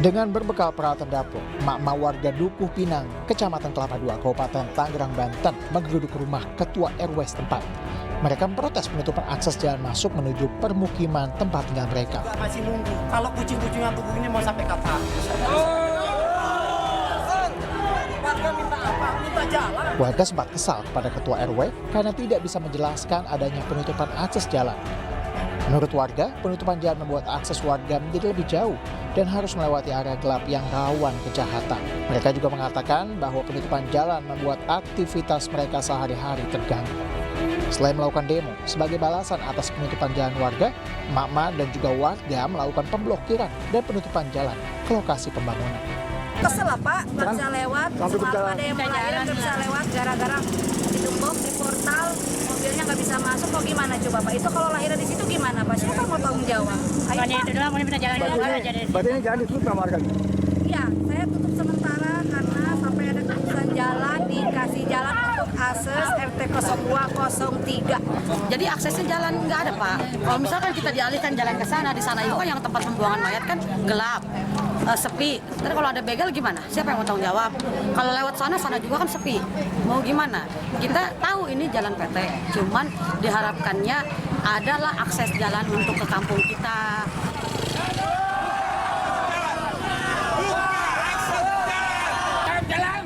Dengan berbekal peralatan dapur, emak-emak warga Dukuh Pinang, Kecamatan Kelapa II, Kabupaten Tangerang, Banten, menggeruduk rumah Ketua RW setempat. Mereka memprotes penutupan akses jalan masuk menuju permukiman tempat tinggal mereka. Masih nunggu. Kalau kucing-kucingnya tubuh ini mau sampai kapan? Warga minta apa? Minta jalan. Warga sempat kesal kepada Ketua RW karena tidak bisa menjelaskan adanya penutupan akses jalan. Menurut warga, penutupan jalan membuat akses warga menjadi lebih jauh dan harus melewati area gelap yang rawan kejahatan. Mereka juga mengatakan bahwa penutupan jalan membuat aktivitas mereka sehari-hari terganggu. Selain melakukan demo, sebagai balasan atas penutupan jalan warga, emak-emak dan juga warga melakukan pemblokiran dan penutupan jalan ke lokasi pembangunan. Kesel lah Pak, nggak bisa lewat, ada yang melahirkan nggak bisa lewat gara-gara ditumpuk di portal, mobilnya nggak bisa masuk, kok gimana coba Pak? Itu kalau lahirnya di situ gimana Pak? Siapa mau tanggung jawab? Ayo Pak. Itu doang, bisa jalan aja. Berarti ini jalan ditutup sama warga? Iya, saya tutup sementara karena sampai ada keputusan jalan, dikasih jalan untuk akses RT 0203. Jadi aksesnya jalan nggak ada Pak. Kalau misalkan kita dialihkan jalan ke sana, di sana itu kan yang tempat pembuangan mayat kan gelap, sepi. Terus kalau ada begal gimana? Siapa yang mau tanggung jawab? Kalau lewat sana juga kan sepi. Mau gimana? Kita tahu ini jalan PT, cuman diharapkannya adalah akses jalan untuk ke kampung kita.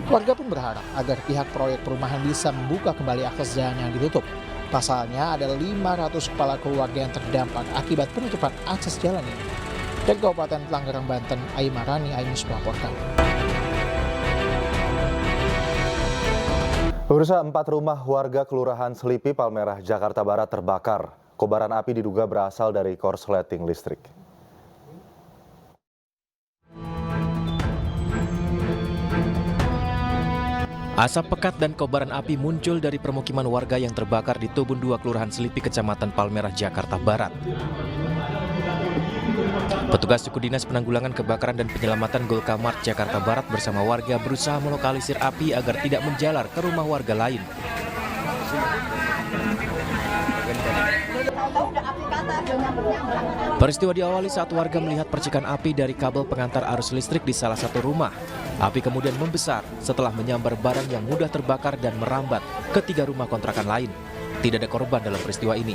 Warga pun berharap agar pihak proyek perumahan bisa membuka kembali akses jalan yang ditutup. Pasalnya ada 500 kepala keluarga yang terdampak akibat penutupan akses jalan ini. Dari Kabupaten Tangerang, Banten, Aimarani Ainus melaporkan. Pemirsa, 4 rumah warga Kelurahan Selipi, Palmerah, Jakarta Barat terbakar. Kobaran api diduga berasal dari korsleting listrik. Asap pekat dan kobaran api muncul dari permukiman warga yang terbakar di Tubun 2 Kelurahan Selipi, Kecamatan Palmerah, Jakarta Barat. Petugas suku dinas penanggulangan kebakaran dan penyelamatan Golkamart Jakarta Barat bersama warga berusaha melokalisir api agar tidak menjalar ke rumah warga lain. Peristiwa diawali saat warga melihat percikan api dari kabel pengantar arus listrik di salah satu rumah. Api kemudian membesar setelah menyambar barang yang mudah terbakar dan merambat ke 3 rumah kontrakan lain. Tidak ada korban dalam peristiwa ini.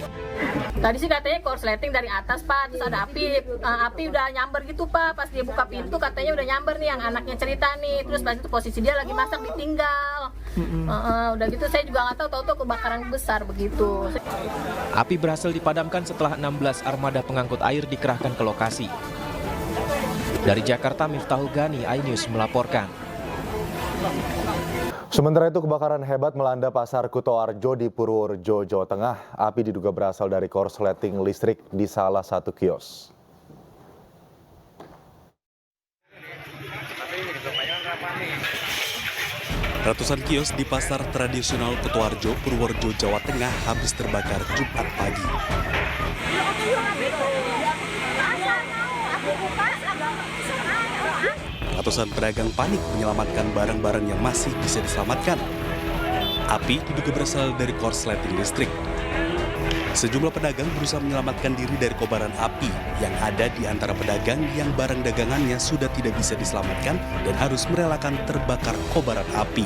Tadi sih katanya korsleting dari atas Pak, terus ada api udah nyamber gitu Pak. Pas dia buka pintu katanya udah nyamber nih, yang anaknya cerita nih. Terus pas itu posisi dia lagi masak ditinggal. Udah gitu saya juga nggak tahu kebakaran besar begitu. Api berhasil dipadamkan setelah 16 armada pengangkut air dikerahkan ke lokasi. Dari Jakarta, Miftahul Gani, iNews melaporkan. Sementara itu, kebakaran hebat melanda Pasar Kutoarjo di Purworejo, Jawa Tengah. Api diduga berasal dari korsleting listrik di salah satu kios. Ratusan kios di Pasar Tradisional Kutoarjo, Purworejo, Jawa Tengah habis terbakar Jumat pagi. Ratusan pedagang panik menyelamatkan barang-barang yang masih bisa diselamatkan. Api diduga berasal dari korsleting listrik. Sejumlah pedagang berusaha menyelamatkan diri dari kobaran api yang ada di antara pedagang yang barang dagangannya sudah tidak bisa diselamatkan dan harus merelakan terbakar kobaran api.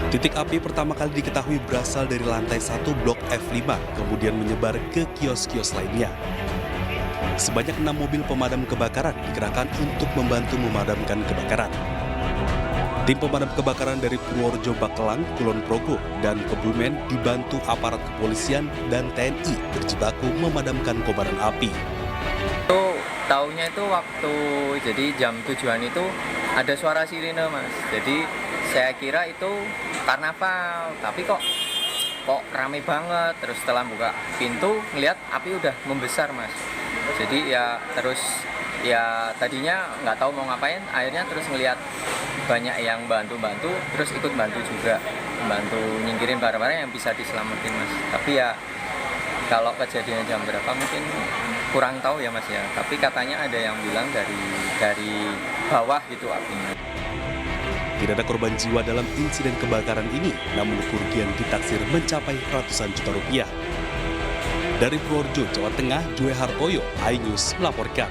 Titik api pertama kali diketahui berasal dari lantai 1 blok F5, kemudian menyebar ke kios-kios lainnya. Sebanyak 6 mobil pemadam kebakaran dikerahkan untuk membantu memadamkan kebakaran. Tim pemadam kebakaran dari Purworejo, Bakelang, Kulon Progo, dan Kebumen dibantu aparat kepolisian dan TNI berjibaku memadamkan kobaran api. Taunya itu waktu jadi jam 7-an itu ada suara sirine Mas. Jadi saya kira itu karnaval, tapi kok rame banget. Terus setelah buka pintu ngelihat api udah membesar Mas. Jadi ya terus ya tadinya nggak tahu mau ngapain, akhirnya terus ngelihat banyak yang bantu-bantu, terus ikut bantu juga, bantu nyingkirin barang-barang yang bisa diselamatin Mas. Tapi ya kalau kejadian jam berapa mungkin kurang tahu ya Mas ya. Tapi katanya ada yang bilang dari bawah gitu apinya. Tidak ada korban jiwa dalam insiden kebakaran ini, namun kerugian ditaksir mencapai ratusan juta rupiah. Dari Purworejo, Jawa Tengah, Joe Hartoyo, iNews melaporkan.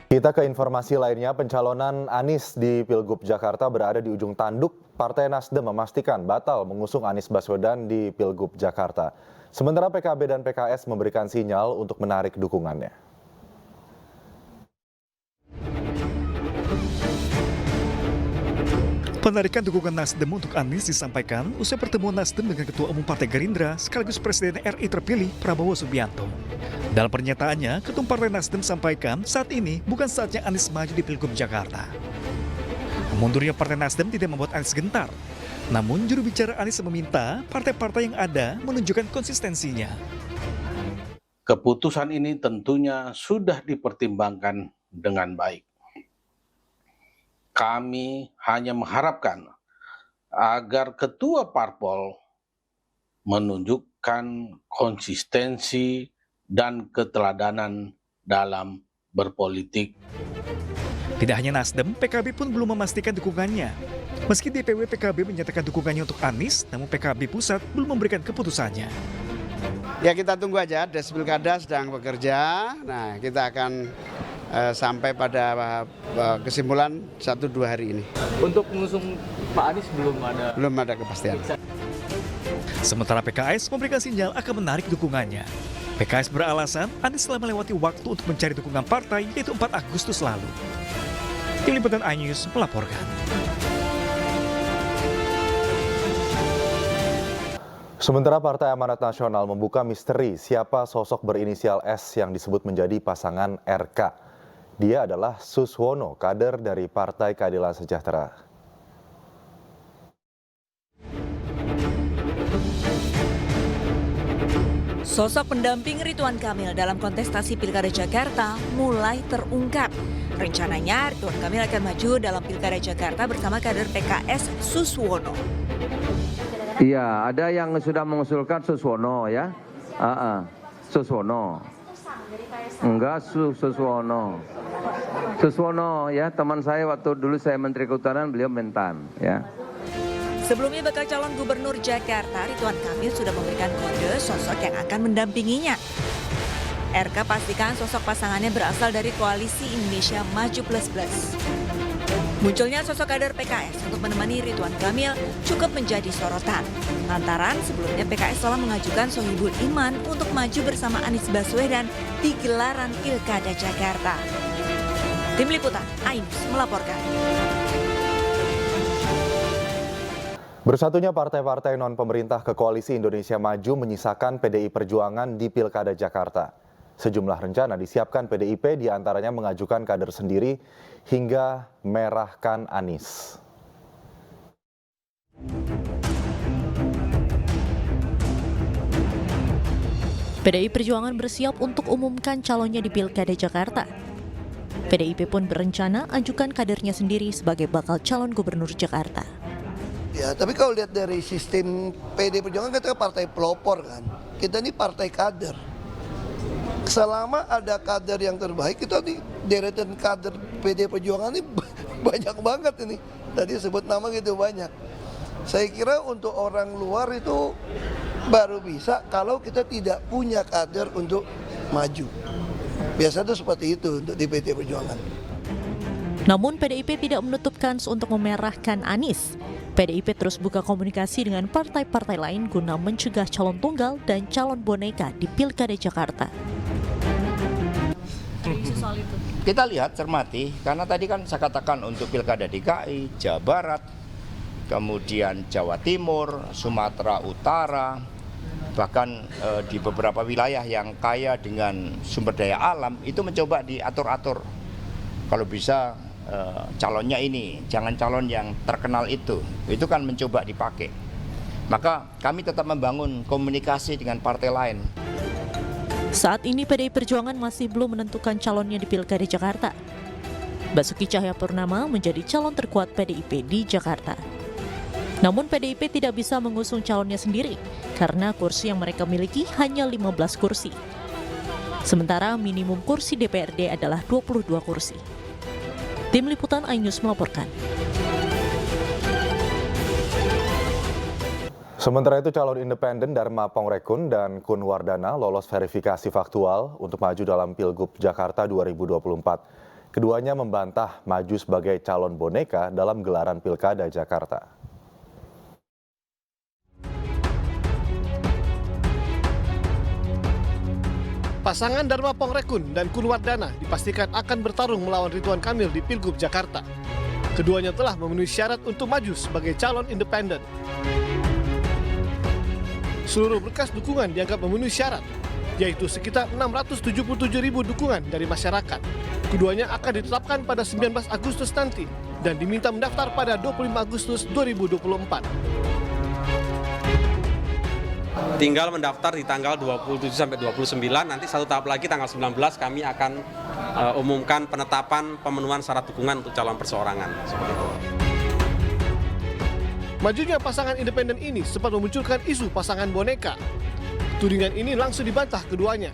Kita ke informasi lainnya, pencalonan Anies di Pilgub Jakarta berada di ujung tanduk. Partai Nasdem memastikan batal mengusung Anies Baswedan di Pilgub Jakarta. Sementara PKB dan PKS memberikan sinyal untuk menarik dukungannya. Penarikan dukungan Nasdem untuk Anies disampaikan usai pertemuan Nasdem dengan Ketua Umum Partai Gerindra sekaligus Presiden RI terpilih Prabowo Subianto. Dalam pernyataannya, Ketum Partai Nasdem sampaikan saat ini bukan saatnya Anies maju di Pilgub Jakarta. Mundurnya Partai Nasdem tidak membuat Anies gentar. Namun juru bicara Anies meminta partai-partai yang ada menunjukkan konsistensinya. Keputusan ini tentunya sudah dipertimbangkan dengan baik. Kami hanya mengharapkan agar ketua parpol menunjukkan konsistensi dan keteladanan dalam berpolitik. Tidak hanya Nasdem, PKB pun belum memastikan dukungannya. Meski DPW PKB menyatakan dukungannya untuk Anies, namun PKB pusat belum memberikan keputusannya. Ya kita tunggu aja, Des Pilkada sedang bekerja. Nah kita akan sampai pada kesimpulan 1-2 hari ini. Untuk mengusung Pak Anies belum ada kepastian. Sementara PKS memberikan sinyal akan menarik dukungannya. PKS beralasan Anies telah melewati waktu untuk mencari dukungan partai yaitu 4 Agustus lalu. Tim Liputan iNews melaporkan. Sementara Partai Amanat Nasional membuka misteri siapa sosok berinisial S yang disebut menjadi pasangan RK. Dia adalah Suswono, kader dari Partai Keadilan Sejahtera. Sosok pendamping Ridwan Kamil dalam kontestasi Pilkada Jakarta mulai terungkap. Rencananya Ridwan Kamil akan maju dalam Pilkada Jakarta bersama kader PKS Suswono. Iya, ada yang sudah mengusulkan Suswono ya. Suswono. Enggak, Suswono. Suswono ya, teman saya waktu dulu saya Menteri Kehutanan, beliau Mentan ya. Sebelumnya bakal calon gubernur Jakarta, Ridwan Kamil sudah memberikan kode sosok yang akan mendampinginya. RK pastikan sosok pasangannya berasal dari Koalisi Indonesia Maju Plus Plus. Munculnya sosok kader PKS untuk menemani Ridwan Kamil cukup menjadi sorotan. Lantaran sebelumnya PKS telah mengajukan Sohibul Iman untuk maju bersama Anies Baswedan di gelaran Pilkada Jakarta. Tim Liputan iNews melaporkan. Bersatunya partai-partai non-pemerintah ke Koalisi Indonesia Maju menyisakan PDI Perjuangan di Pilkada Jakarta. Sejumlah rencana disiapkan PDIP, diantaranya mengajukan kader sendiri hingga merahkan Anies. PDI Perjuangan bersiap untuk umumkan calonnya di Pilkada Jakarta. PDIP pun berencana ajukan kadernya sendiri sebagai bakal calon gubernur Jakarta. Ya, tapi kalau lihat dari sistem PDI Perjuangan, kita partai pelopor kan. Kita ini partai kader. Selama ada kader yang terbaik, kita di deretan kader PDI Perjuangan ini banyak banget ini. Tadi sebut nama gitu banyak. Saya kira untuk orang luar itu baru bisa kalau kita tidak punya kader untuk maju. Biasa itu seperti itu untuk di PDI Perjuangan. Namun PDIP tidak menutup kans untuk memerahkan Anies. PDIP terus buka komunikasi dengan partai-partai lain guna mencegah calon tunggal dan calon boneka di Pilkada Jakarta. Kita lihat, cermati, karena tadi kan saya katakan untuk Pilkada DKI, Jawa Barat, kemudian Jawa Timur, Sumatera Utara, bahkan di beberapa wilayah yang kaya dengan sumber daya alam, itu mencoba diatur-atur. Kalau bisa calonnya ini, jangan calon yang terkenal itu kan mencoba dipakai. Maka kami tetap membangun komunikasi dengan partai lain. Saat ini PDI Perjuangan masih belum menentukan calonnya di Pilkada Jakarta. Basuki Cahayapurnama menjadi calon terkuat PDIP di Jakarta. Namun PDIP tidak bisa mengusung calonnya sendiri karena kursi yang mereka miliki hanya 15 kursi. Sementara minimum kursi DPRD adalah 22 kursi. Tim Liputan iNews melaporkan. Sementara itu calon independen Dharma Pongrekun dan Kun Wardana lolos verifikasi faktual untuk maju dalam Pilgub Jakarta 2024. Keduanya membantah maju sebagai calon boneka dalam gelaran Pilkada Jakarta. Pasangan Dharma Pongrekun dan Kun Wardana dipastikan akan bertarung melawan Ridwan Kamil di Pilgub Jakarta. Keduanya telah memenuhi syarat untuk maju sebagai calon independen. Seluruh berkas dukungan dianggap memenuhi syarat, yaitu sekitar 677.000 dukungan dari masyarakat. Keduanya akan ditetapkan pada 19 Agustus nanti dan diminta mendaftar pada 25 Agustus 2024. Tinggal mendaftar di tanggal 27 sampai 29, nanti satu tahap lagi tanggal 19 kami akan umumkan penetapan pemenuhan syarat dukungan untuk calon perseorangan. Majunya pasangan independen ini sempat memunculkan isu pasangan boneka. Tudingan ini langsung dibantah keduanya.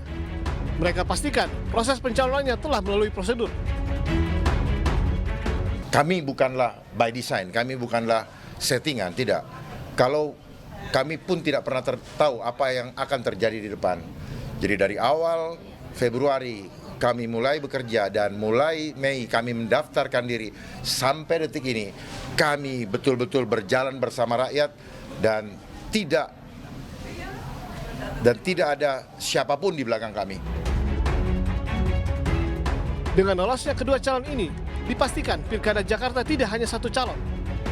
Mereka pastikan proses pencalonannya telah melalui prosedur. Kami bukanlah by design, kami bukanlah settingan, tidak. Kalau kami pun tidak pernah tahu apa yang akan terjadi di depan. Jadi dari awal Februari kami mulai bekerja dan mulai Mei kami mendaftarkan diri sampai detik ini kami betul-betul berjalan bersama rakyat dan tidak ada siapapun di belakang kami. Dengan lolosnya kedua calon ini, dipastikan Pilkada Jakarta tidak hanya satu calon.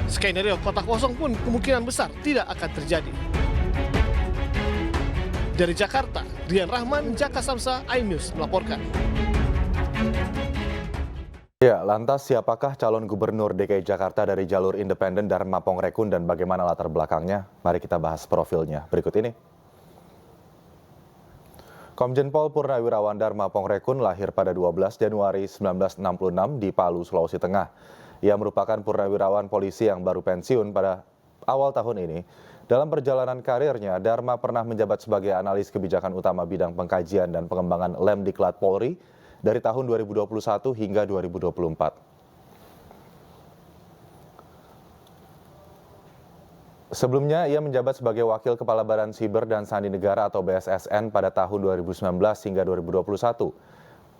Skenario kotak kosong pun kemungkinan besar tidak akan terjadi. Dari Jakarta, Rian Rahman, Jaka Samsa, iNews melaporkan. Ya, lantas siapakah calon gubernur DKI Jakarta dari jalur independen Dharma Pongrekun dan bagaimana latar belakangnya? Mari kita bahas profilnya berikut ini. Komjen Pol Purnawirawan Dharma Pongrekun lahir pada 12 Januari 1966 di Palu, Sulawesi Tengah. Ia merupakan purnawirawan polisi yang baru pensiun pada awal tahun ini. Dalam perjalanan karirnya, Dharma pernah menjabat sebagai analis kebijakan utama bidang pengkajian dan pengembangan Lemdiklat Polri dari tahun 2021 hingga 2024. Sebelumnya, ia menjabat sebagai Wakil Kepala Badan Siber dan Sandi Negara atau BSSN pada tahun 2019 hingga 2021.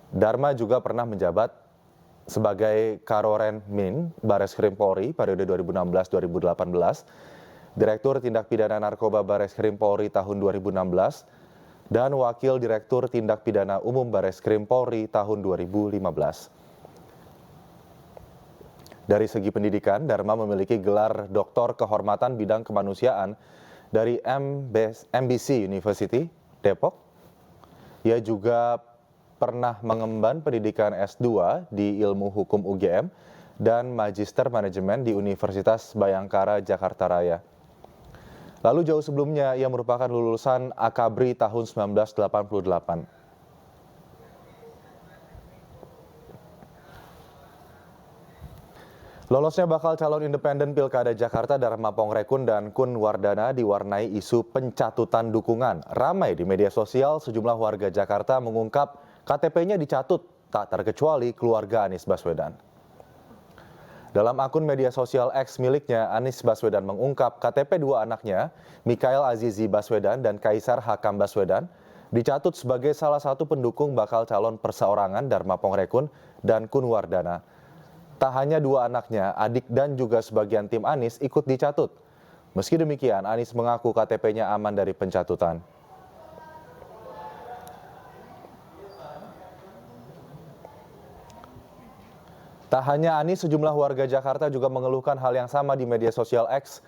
Dharma juga pernah menjabat sebagai Karoren Min Bareskrim Polri periode 2016-2018, Direktur Tindak Pidana Narkoba Bareskrim Polri tahun 2016, dan Wakil Direktur Tindak Pidana Umum Bareskrim Polri tahun 2015. Dari segi pendidikan, Dharma memiliki gelar Doktor Kehormatan Bidang Kemanusiaan dari MBC University, Depok. Ia juga pernah mengemban pendidikan S2 di Ilmu Hukum UGM dan Magister Manajemen di Universitas Bayangkara, Jakarta Raya. Lalu jauh sebelumnya, ia merupakan lulusan Akabri tahun 1988. Lolosnya bakal calon independen Pilkada Jakarta Dharma Pongrekun dan Kun Wardana diwarnai isu pencatutan dukungan. Ramai di media sosial, sejumlah warga Jakarta mengungkap KTP-nya dicatut, tak terkecuali keluarga Anies Baswedan. Dalam akun media sosial X miliknya, Anies Baswedan mengungkap KTP dua anaknya, Mikhail Azizi Baswedan dan Kaisar Hakam Baswedan, dicatut sebagai salah satu pendukung bakal calon perseorangan Dharma Pongrekun dan Kun Wardana. Tak hanya dua anaknya, adik dan juga sebagian tim Anies ikut dicatut. Meski demikian, Anies mengaku KTP-nya aman dari pencatutan. Tak hanya Anies, sejumlah warga Jakarta juga mengeluhkan hal yang sama di media sosial X.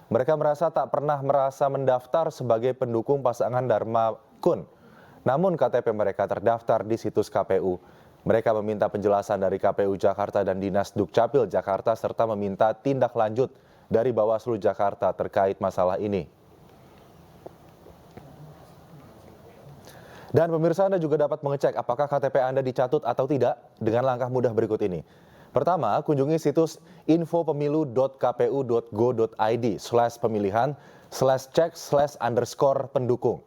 Mereka merasa tak pernah merasa mendaftar sebagai pendukung pasangan Dharma Kun. Namun KTP mereka terdaftar di situs KPU. Mereka meminta penjelasan dari KPU Jakarta dan Dinas Dukcapil Jakarta serta meminta tindak lanjut dari Bawaslu Jakarta terkait masalah ini. Dan pemirsa, Anda juga dapat mengecek apakah KTP Anda dicatut atau tidak dengan langkah mudah berikut ini. Pertama, kunjungi situs infopemilu.kpu.go.id/pemilihan/cek/_pendukung.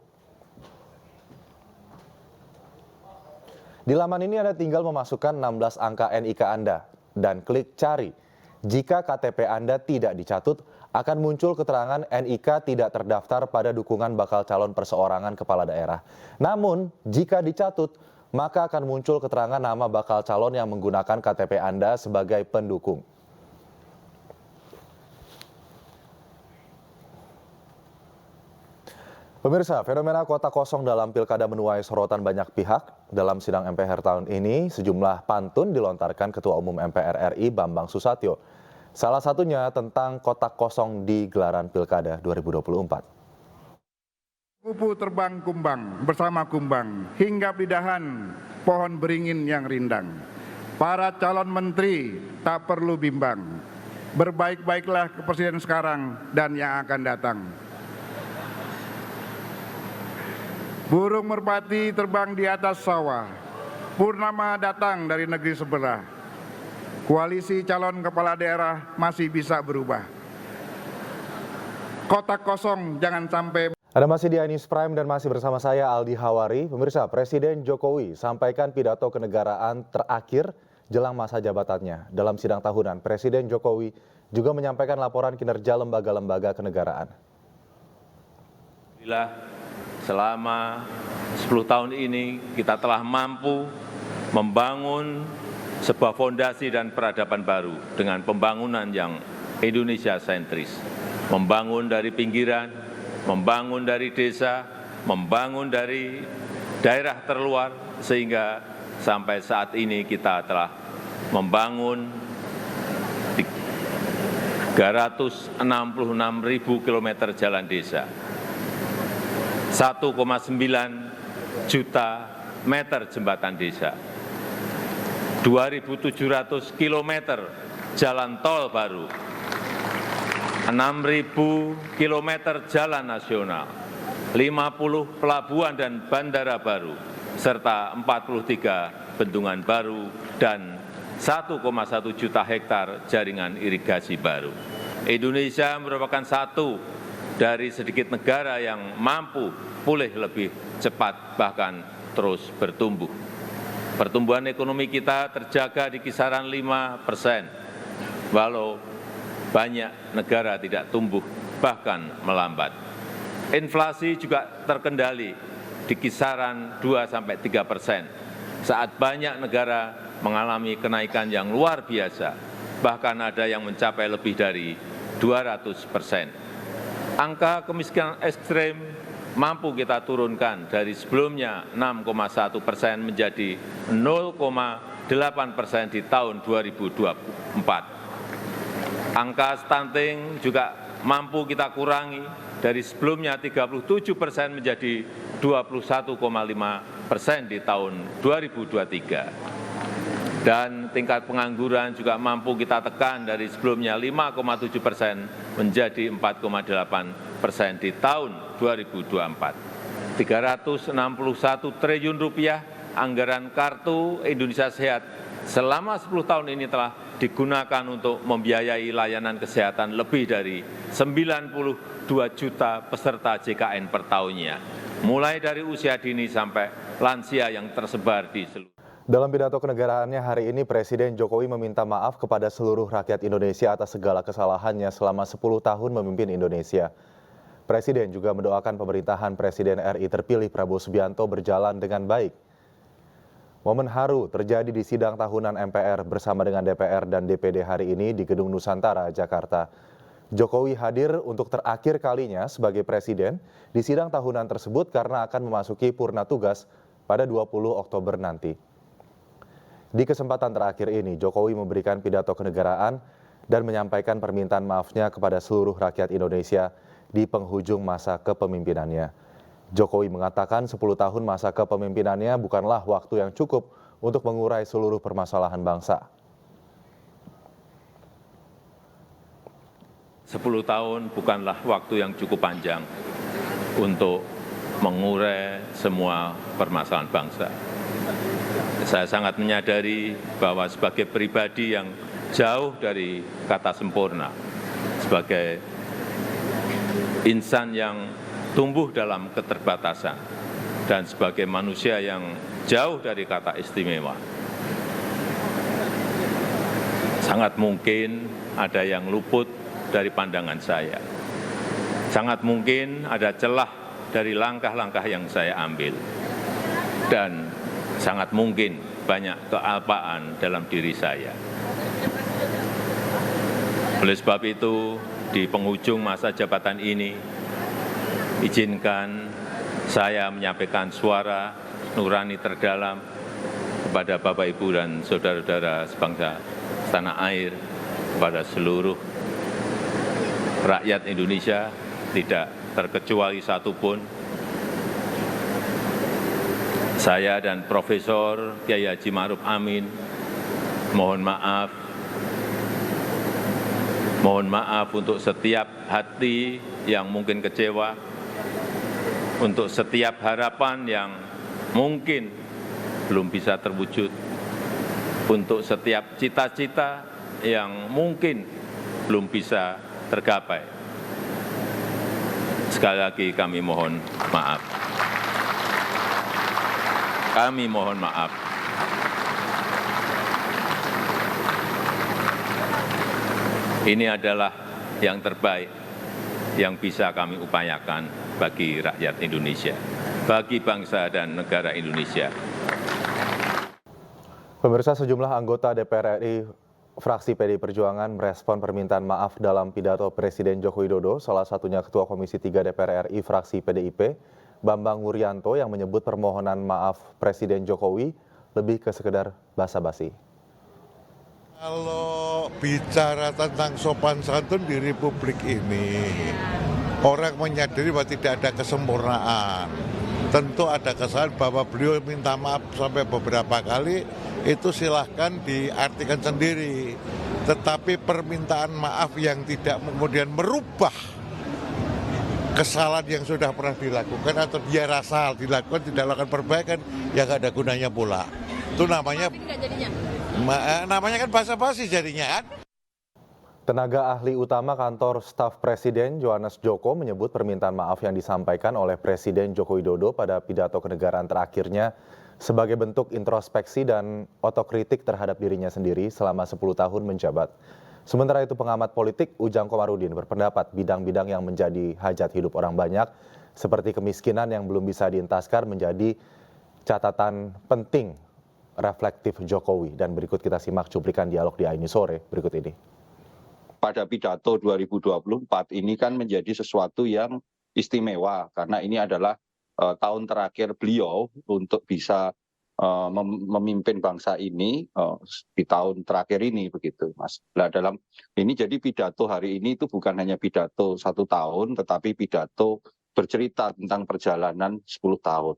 Di laman ini Anda tinggal memasukkan 16 angka NIK Anda dan klik cari. Jika KTP Anda tidak dicatut, akan muncul keterangan NIK tidak terdaftar pada dukungan bakal calon perseorangan kepala daerah. Namun, jika dicatut, maka akan muncul keterangan nama bakal calon yang menggunakan KTP Anda sebagai pendukung. Pemirsa, fenomena kota kosong dalam pilkada menuai sorotan banyak pihak. Dalam sidang MPR tahun ini, sejumlah pantun dilontarkan Ketua Umum MPR RI Bambang Susatyo. Salah satunya tentang kota kosong di gelaran pilkada 2024. Kupu terbang kumbang bersama kumbang, hinggap di dahan pohon beringin yang rindang. Para calon menteri tak perlu bimbang, berbaik-baiklah ke presiden sekarang dan yang akan datang. Burung merpati terbang di atas sawah, purnama datang dari negeri sebelah. Koalisi calon kepala daerah masih bisa berubah. Kota kosong jangan sampai. Anda masih di iNews Prime dan masih bersama saya Aldi Hawari. Pemirsa, Presiden Jokowi sampaikan pidato kenegaraan terakhir jelang masa jabatannya. Dalam sidang tahunan, Presiden Jokowi juga menyampaikan laporan kinerja lembaga-lembaga kenegaraan. Selama 10 tahun ini kita telah mampu membangun sebuah fondasi dan peradaban baru dengan pembangunan yang Indonesia sentris. Membangun dari pinggiran, membangun dari desa, membangun dari daerah terluar, sehingga sampai saat ini kita telah membangun 366.000 kilometer jalan desa. 1,9 juta meter jembatan desa, 2.700 kilometer jalan tol baru, 6.000 kilometer jalan nasional, 50 pelabuhan dan bandara baru, serta 43 bendungan baru dan 1,1 juta hektar jaringan irigasi baru. Indonesia merupakan satu dari sedikit negara yang mampu pulih lebih cepat bahkan terus bertumbuh. Pertumbuhan ekonomi kita terjaga di kisaran 5%, walau banyak negara tidak tumbuh bahkan melambat. Inflasi juga terkendali di kisaran 2-3%, saat banyak negara mengalami kenaikan yang luar biasa, bahkan ada yang mencapai lebih dari 200%. Angka kemiskinan ekstrem mampu kita turunkan dari sebelumnya 6,1% menjadi 0,8% di tahun 2024. Angka stunting juga mampu kita kurangi dari sebelumnya 37% menjadi 21,5% di tahun 2023. Dan tingkat pengangguran juga mampu kita tekan dari sebelumnya 5,7% menjadi 4,8% di tahun 2024. 361 triliun rupiah anggaran Kartu Indonesia Sehat selama 10 tahun ini telah digunakan untuk membiayai layanan kesehatan lebih dari 92 juta peserta JKN per tahunnya, mulai dari usia dini sampai lansia yang tersebar di seluruh. Dalam pidato kenegaraannya hari ini, Presiden Jokowi meminta maaf kepada seluruh rakyat Indonesia atas segala kesalahannya selama 10 tahun memimpin Indonesia. Presiden juga mendoakan pemerintahan Presiden RI terpilih Prabowo Subianto berjalan dengan baik. Momen haru terjadi di sidang tahunan MPR bersama dengan DPR dan DPD hari ini di Gedung Nusantara, Jakarta. Jokowi hadir untuk terakhir kalinya sebagai Presiden di sidang tahunan tersebut karena akan memasuki purna tugas pada 20 Oktober nanti. Di kesempatan terakhir ini, Jokowi memberikan pidato kenegaraan dan menyampaikan permintaan maafnya kepada seluruh rakyat Indonesia di penghujung masa kepemimpinannya. Jokowi mengatakan 10 tahun masa kepemimpinannya bukanlah waktu yang cukup untuk mengurai seluruh permasalahan bangsa. 10 tahun bukanlah waktu yang cukup panjang untuk mengurai semua permasalahan bangsa. Saya sangat menyadari bahwa sebagai pribadi yang jauh dari kata sempurna, sebagai insan yang tumbuh dalam keterbatasan, dan sebagai manusia yang jauh dari kata istimewa, sangat mungkin ada yang luput dari pandangan saya. Sangat mungkin ada celah dari langkah-langkah yang saya ambil. Dan sangat mungkin banyak kealpaan dalam diri saya. Oleh sebab itu, di penghujung masa jabatan ini, izinkan saya menyampaikan suara nurani terdalam kepada Bapak, Ibu, dan saudara-saudara sebangsa tanah air, kepada seluruh rakyat Indonesia, tidak terkecuali satupun. Saya dan Profesor Kiai Haji Ma'ruf Amin mohon maaf untuk setiap hati yang mungkin kecewa, untuk setiap harapan yang mungkin belum bisa terwujud, untuk setiap cita-cita yang mungkin belum bisa tergapai. Sekali lagi kami mohon maaf. Kami mohon maaf. Ini adalah yang terbaik yang bisa kami upayakan bagi rakyat Indonesia, bagi bangsa dan negara Indonesia. Pemirsa, sejumlah anggota DPR RI fraksi PDI Perjuangan merespon permintaan maaf dalam pidato Presiden Joko Widodo, salah satunya Ketua Komisi 3 DPR RI fraksi PDIP, Bambang Wuryanto, yang menyebut permohonan maaf Presiden Jokowi lebih ke sekedar basa-basi. Kalau bicara tentang sopan santun di Republik ini, orang menyadari bahwa tidak ada kesempurnaan. Tentu ada kesalahan bahwa beliau minta maaf sampai beberapa kali, itu silahkan diartikan sendiri. Tetapi permintaan maaf yang tidak kemudian merubah kesalahan yang sudah pernah dilakukan atau dia rasa dilakukan, tidak lakukan perbaikan, ya nggak ada gunanya pula. Itu namanya kan basa-basi jadinya kan. Tenaga ahli utama kantor staf Presiden Johannes Joko menyebut permintaan maaf yang disampaikan oleh Presiden Joko Widodo pada pidato kenegaraan terakhirnya sebagai bentuk introspeksi dan otokritik terhadap dirinya sendiri selama 10 tahun menjabat. Sementara itu pengamat politik Ujang Komarudin berpendapat bidang-bidang yang menjadi hajat hidup orang banyak seperti kemiskinan yang belum bisa dientaskan menjadi catatan penting reflektif Jokowi. Dan berikut kita simak cuplikan dialog di Aini Sore berikut ini. Pada pidato 2024 ini kan menjadi sesuatu yang istimewa karena ini adalah tahun terakhir beliau untuk bisa memimpin bangsa ini di tahun terakhir ini begitu, Mas. Nah, dalam ini jadi pidato hari ini itu bukan hanya pidato 1 tahun, tetapi pidato bercerita tentang perjalanan 10 tahun.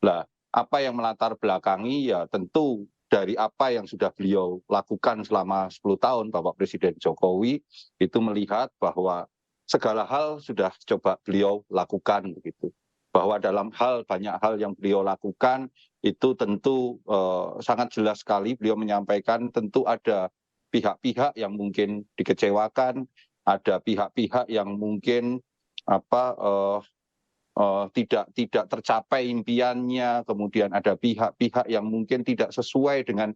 Nah, apa yang melatar belakangi ya tentu dari apa yang sudah beliau lakukan selama 10 tahun, Bapak Presiden Jokowi itu melihat bahwa segala hal sudah coba beliau lakukan begitu. Bahwa dalam banyak hal yang beliau lakukan itu tentu sangat jelas sekali beliau menyampaikan tentu ada pihak-pihak yang mungkin dikecewakan, ada pihak-pihak yang mungkin tidak tercapai impiannya, kemudian ada pihak-pihak yang mungkin tidak sesuai dengan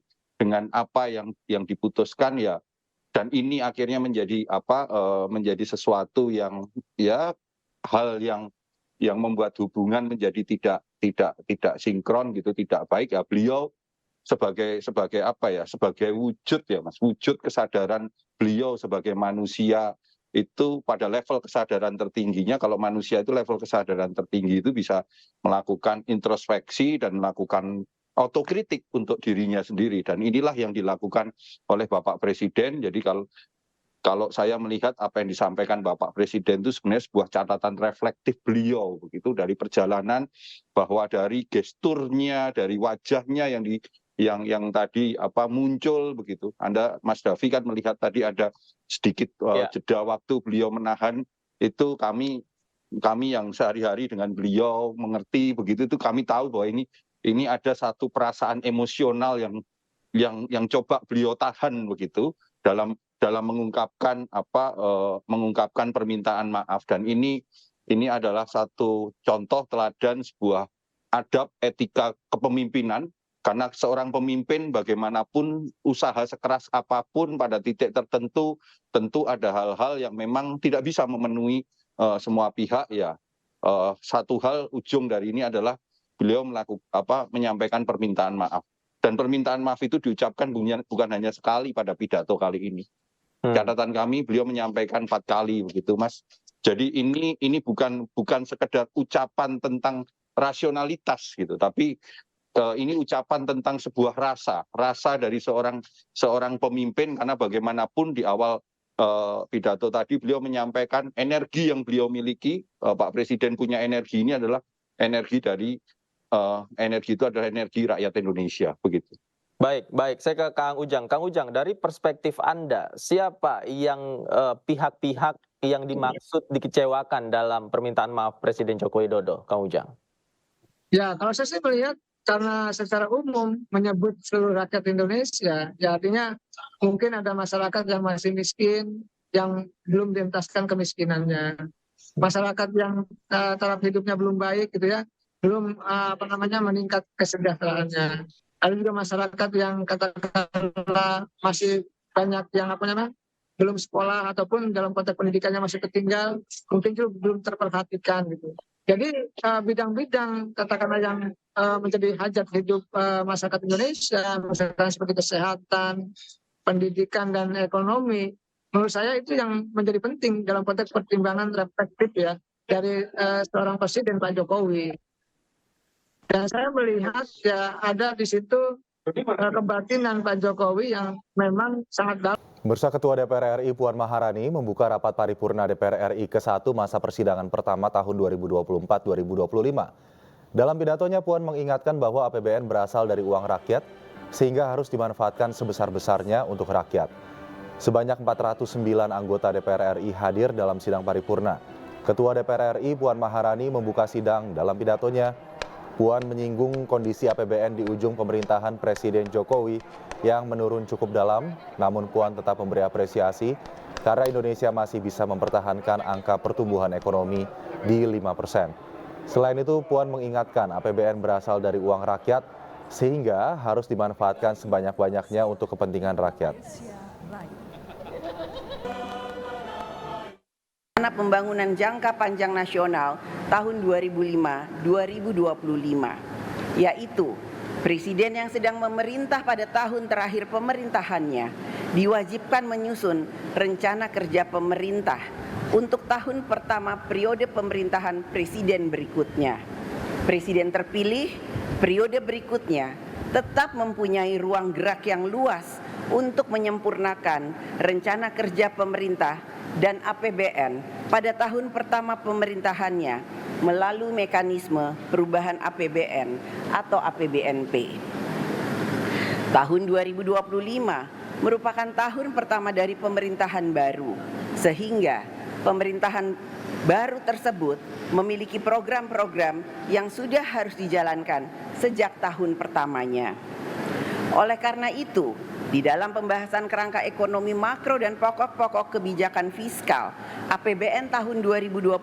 apa yang diputuskan ya, dan ini akhirnya menjadi sesuatu yang ya hal yang membuat hubungan menjadi tidak sinkron gitu, tidak baik ya. Beliau sebagai wujud ya Mas, wujud kesadaran beliau sebagai manusia itu pada level kesadaran tertingginya. Kalau manusia itu level kesadaran tertinggi itu bisa melakukan introspeksi dan melakukan otokritik untuk dirinya sendiri, dan inilah yang dilakukan oleh Bapak Presiden. Jadi kalau saya melihat apa yang disampaikan Bapak Presiden itu sebenarnya sebuah catatan reflektif beliau begitu dari perjalanan, bahwa dari gesturnya, dari wajahnya yang tadi muncul begitu. Anda Mas Davi kan melihat tadi ada sedikit jeda waktu beliau menahan, itu kami yang sehari-hari dengan beliau mengerti begitu, itu kami tahu bahwa ini ada satu perasaan emosional yang coba beliau tahan begitu dalam mengungkapkan permintaan maaf. Dan ini adalah satu contoh teladan sebuah adab etika kepemimpinan. Karena seorang pemimpin bagaimanapun usaha sekeras apapun pada titik tertentu tentu ada hal-hal yang memang tidak bisa memenuhi semua pihak ya. Satu hal ujung dari ini adalah beliau menyampaikan permintaan maaf. Dan permintaan maaf itu diucapkan bukan hanya sekali pada pidato kali ini. Catatan kami, beliau menyampaikan 4 kali begitu, Mas. Jadi ini bukan sekedar ucapan tentang rasionalitas gitu, tapi ini ucapan tentang sebuah rasa dari seorang pemimpin, karena bagaimanapun di awal pidato tadi beliau menyampaikan energi yang beliau miliki. Pak Presiden punya energi, ini adalah energi dari energi itu adalah energi rakyat Indonesia, begitu. Baik, saya ke Kang Ujang. Kang Ujang, dari perspektif Anda, siapa yang pihak-pihak yang dimaksud dikecewakan dalam permintaan maaf Presiden Joko Widodo, Kang Ujang? Ya, kalau saya sih melihat karena secara umum menyebut seluruh rakyat Indonesia, ya artinya mungkin ada masyarakat yang masih miskin, yang belum dientaskan kemiskinannya, masyarakat yang taraf hidupnya belum baik gitu ya, belum meningkat kesejahteraannya. Ada juga masyarakat yang katakanlah masih banyak yang belum sekolah ataupun dalam konteks pendidikannya masih tertinggal, mungkin juga belum terperhatikan gitu. Jadi bidang-bidang katakanlah yang menjadi hajat hidup masyarakat Indonesia, misalkan seperti kesehatan, pendidikan dan ekonomi, menurut saya itu yang menjadi penting dalam konteks pertimbangan reflektif ya dari seorang Presiden Pak Jokowi. Dan saya melihat ya ada di situ kebatinan Pak Jokowi yang memang sangat dalam. Bursa Ketua DPR RI Puan Maharani membuka rapat paripurna DPR RI ke-1 masa persidangan pertama tahun 2024-2025. Dalam pidatonya Puan mengingatkan bahwa APBN berasal dari uang rakyat sehingga harus dimanfaatkan sebesar-besarnya untuk rakyat. Sebanyak 409 anggota DPR RI hadir dalam sidang paripurna. Ketua DPR RI Puan Maharani membuka sidang. Dalam pidatonya Puan menyinggung kondisi APBN di ujung pemerintahan Presiden Jokowi yang menurun cukup dalam, namun Puan tetap memberi apresiasi karena Indonesia masih bisa mempertahankan angka pertumbuhan ekonomi di 5%. Selain itu, Puan mengingatkan APBN berasal dari uang rakyat sehingga harus dimanfaatkan sebanyak-banyaknya untuk kepentingan rakyat. Pembangunan jangka panjang nasional tahun 2005-2025, yaitu Presiden yang sedang memerintah pada tahun terakhir pemerintahannya diwajibkan menyusun rencana kerja pemerintah untuk tahun pertama periode pemerintahan presiden berikutnya. Presiden terpilih periode berikutnya tetap mempunyai ruang gerak yang luas untuk menyempurnakan rencana kerja pemerintah dan APBN pada tahun pertama pemerintahannya melalui mekanisme perubahan APBN atau APBNP. Tahun 2025 merupakan tahun pertama dari pemerintahan baru, sehingga pemerintahan baru tersebut memiliki program-program yang sudah harus dijalankan sejak tahun pertamanya. Oleh karena itu, di dalam pembahasan kerangka ekonomi makro dan pokok-pokok kebijakan fiskal APBN tahun 2025,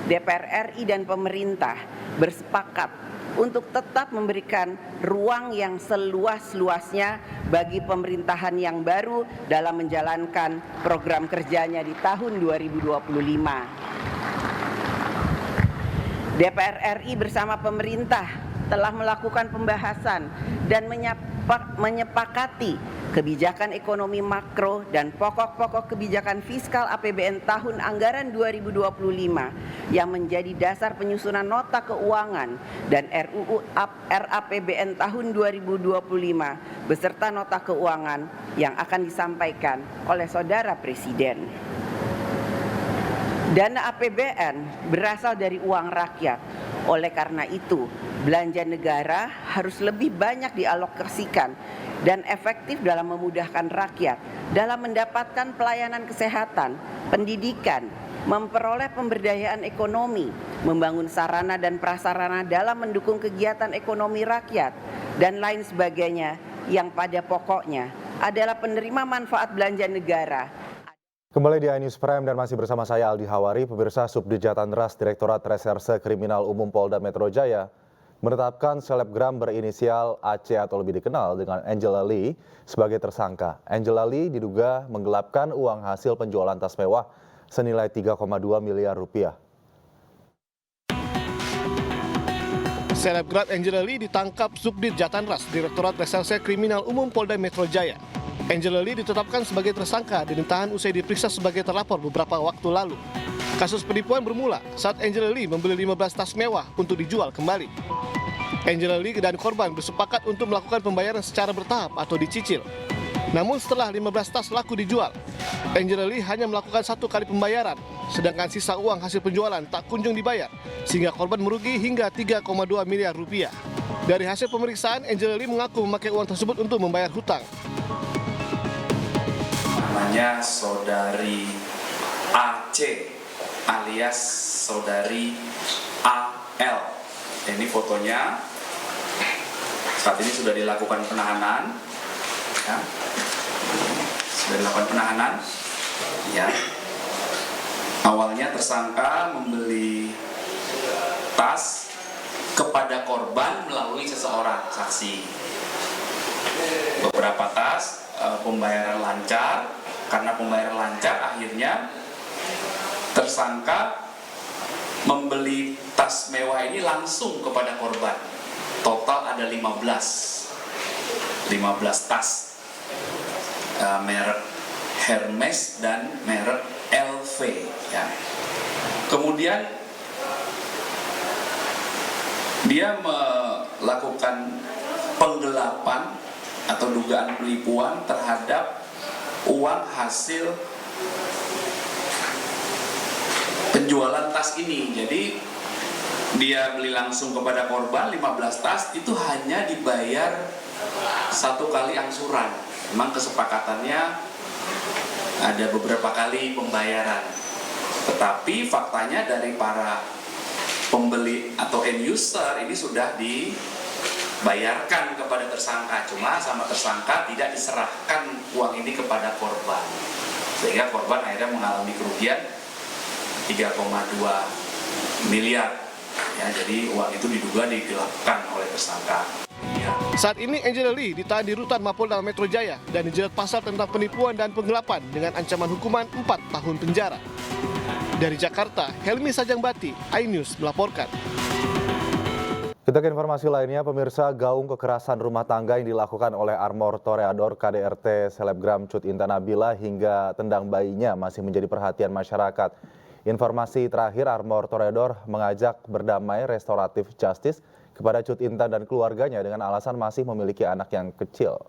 DPR RI dan pemerintah bersepakat untuk tetap memberikan ruang yang seluas-luasnya bagi pemerintahan yang baru dalam menjalankan program kerjanya di tahun 2025. DPR RI bersama pemerintah telah melakukan pembahasan dan menyepakati kebijakan ekonomi makro dan pokok-pokok kebijakan fiskal APBN tahun anggaran 2025 yang menjadi dasar penyusunan nota keuangan dan RUU RAPBN tahun 2025 beserta nota keuangan yang akan disampaikan oleh Saudara Presiden. Dana APBN berasal dari uang rakyat. Oleh karena itu, belanja negara harus lebih banyak dialokasikan dan efektif dalam memudahkan rakyat dalam mendapatkan pelayanan kesehatan, pendidikan, memperoleh pemberdayaan ekonomi, membangun sarana dan prasarana dalam mendukung kegiatan ekonomi rakyat, dan lain sebagainya yang pada pokoknya adalah penerima manfaat belanja negara. Kembali di iNews Prime dan masih bersama saya Aldi Hawari. Pemirsa, Subdit Jatantras Direktorat Reserse Kriminal Umum Polda Metro Jaya menetapkan selebgram berinisial AC atau lebih dikenal dengan Angela Lee sebagai tersangka. Angela Lee diduga menggelapkan uang hasil penjualan tas mewah senilai 3,2 miliar rupiah. Selebgram Angela Lee ditangkap Subdit Jatanras, Direktorat Reserse Kriminal Umum Polda Metro Jaya. Angela Lee ditetapkan sebagai tersangka dan ditahan usai diperiksa sebagai terlapor beberapa waktu lalu. Kasus penipuan bermula saat Angela Lee membeli 15 tas mewah untuk dijual kembali. Angela Lee dan korban bersepakat untuk melakukan pembayaran secara bertahap atau dicicil. Namun setelah 15 tas laku dijual, Angela Lee hanya melakukan 1 kali pembayaran, sedangkan sisa uang hasil penjualan tak kunjung dibayar, sehingga korban merugi hingga 3,2 miliar rupiah. Dari hasil pemeriksaan, Angela Lee mengaku memakai uang tersebut untuk membayar hutang. Namanya saudari AC alias saudari AL. Ini fotonya. Saat ini sudah dilakukan penahanan. Ya. Sudah dilakukan penahanan. Ya. Awalnya tersangka membeli tas kepada korban melalui seseorang saksi. Beberapa tas pembayaran lancar. Karena pembayaran lancar, akhirnya tersangka membeli tas mewah ini langsung kepada korban. Total ada 15 tas, merek Hermes dan merek LV. Ya. Kemudian dia melakukan penggelapan atau dugaan penipuan terhadap uang hasil penjualan tas ini. Jadi dia beli langsung kepada korban 15 tas, itu hanya dibayar 1 kali angsuran. Memang kesepakatannya ada beberapa kali pembayaran. Tetapi faktanya dari para pembeli atau end user ini sudah dibayarkan kepada tersangka, cuma sama tersangka tidak diserahkan uang ini kepada korban, sehingga korban akhirnya mengalami kerugian 3,2 miliar. Ya, jadi uang itu diduga digelapkan oleh tersangka. Saat ini Angela Lee ditahan di Rutan Mapolda Metro Jaya dan dijerat pasal tentang penipuan dan penggelapan dengan ancaman hukuman 4 tahun penjara. Dari Jakarta, Helmi Sajangbati, iNews melaporkan. Kita ke informasi lainnya, pemirsa, gaung kekerasan rumah tangga yang dilakukan oleh Armor Toreador KDRT selebgram Cut Intan Nabila hingga tendang bayinya masih menjadi perhatian masyarakat. Informasi terakhir, Armor Toreador mengajak berdamai restoratif justice kepada Cut Intan dan keluarganya dengan alasan masih memiliki anak yang kecil.